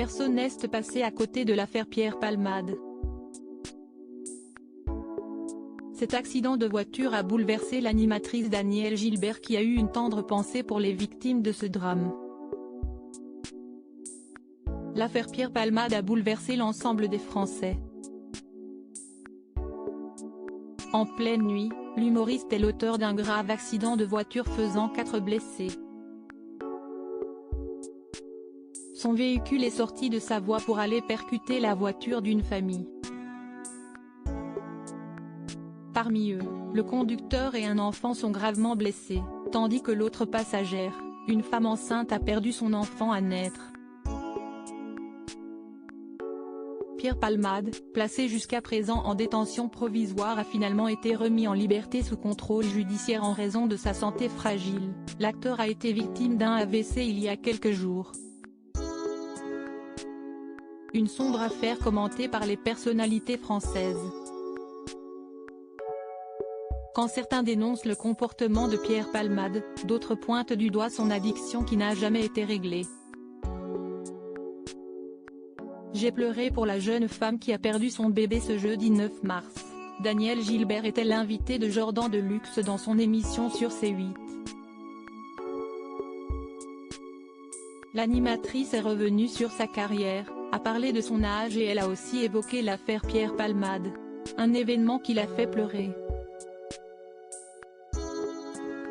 Personne n'est passé à côté de l'affaire Pierre Palmade. Cet accident de voiture a bouleversé l'animatrice Danielle Gilbert qui a eu une tendre pensée pour les victimes de ce drame. L'affaire Pierre Palmade a bouleversé l'ensemble des Français. En pleine nuit, l'humoriste est l'auteur d'un grave accident de voiture faisant 4 blessés. Son véhicule est sorti de sa voie pour aller percuter la voiture d'une famille. Parmi eux, le conducteur et un enfant sont gravement blessés, tandis que l'autre passagère, une femme enceinte, a perdu son enfant à naître. Pierre Palmade, placé jusqu'à présent en détention provisoire, a finalement été remis en liberté sous contrôle judiciaire en raison de sa santé fragile. L'acteur a été victime d'un AVC il y a quelques jours. Une sombre affaire commentée par les personnalités françaises. Quand certains dénoncent le comportement de Pierre Palmade, d'autres pointent du doigt son addiction qui n'a jamais été réglée. J'ai pleuré pour la jeune femme qui a perdu son bébé ce jeudi 9 mars. Danielle Gilbert était l'invitée de Jordan Deluxe dans son émission sur C8. L'animatrice est revenue sur sa carrière, a parlé de son âge et elle a aussi évoqué l'affaire Pierre Palmade. Un événement qui l'a fait pleurer.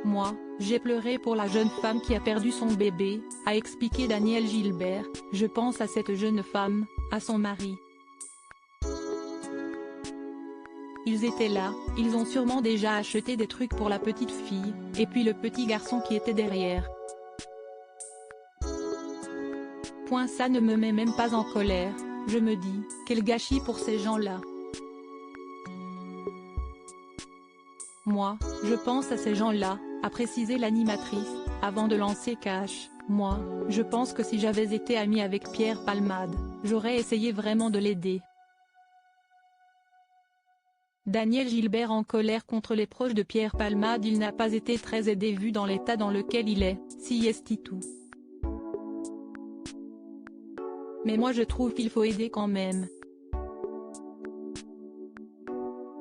Moi, j'ai pleuré pour la jeune femme qui a perdu son bébé, a expliqué Danielle Gilbert. Je pense à cette jeune femme, à son mari. Ils étaient là, ils ont sûrement déjà acheté des trucs pour la petite fille, et puis le petit garçon qui était derrière. Ça ne me met même pas en colère, je me dis, quel gâchis pour ces gens-là. Moi, je pense à ces gens-là, a précisé l'animatrice, avant de lancer Cash. Moi, je pense que si j'avais été amie avec Pierre Palmade, j'aurais essayé vraiment de l'aider. Danielle Gilbert en colère contre les proches de Pierre Palmade. Il n'a pas été très aidé vu dans l'état dans lequel il est, si est tout. Mais moi je trouve qu'il faut aider quand même.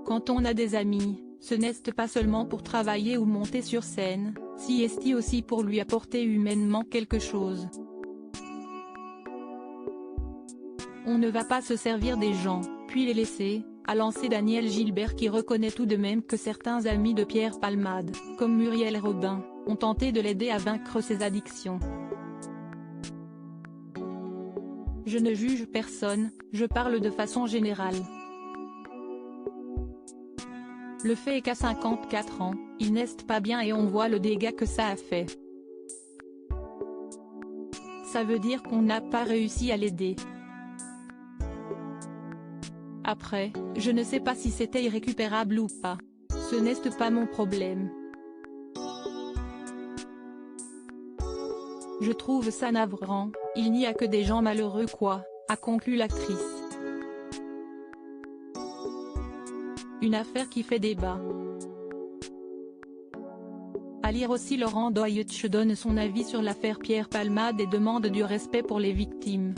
Quand on a des amis, ce n'est pas seulement pour travailler ou monter sur scène, si est aussi pour lui apporter humainement quelque chose. On ne va pas se servir des gens, puis les laisser, a lancé Danielle Gilbert qui reconnaît tout de même que certains amis de Pierre Palmade, comme Muriel Robin, ont tenté de l'aider à vaincre ses addictions. Je ne juge personne, je parle de façon générale. Le fait est qu'à 54 ans, il n'est pas bien et on voit le dégât que ça a fait. Ça veut dire qu'on n'a pas réussi à l'aider. Après, je ne sais pas si c'était irrécupérable ou pas. Ce n'est pas mon problème. Je trouve ça navrant, il n'y a que des gens malheureux quoi, a conclu l'actrice. Une affaire qui fait débat. À lire aussi, Laurent Deutsch donne son avis sur l'affaire Pierre Palmade et demande du respect pour les victimes.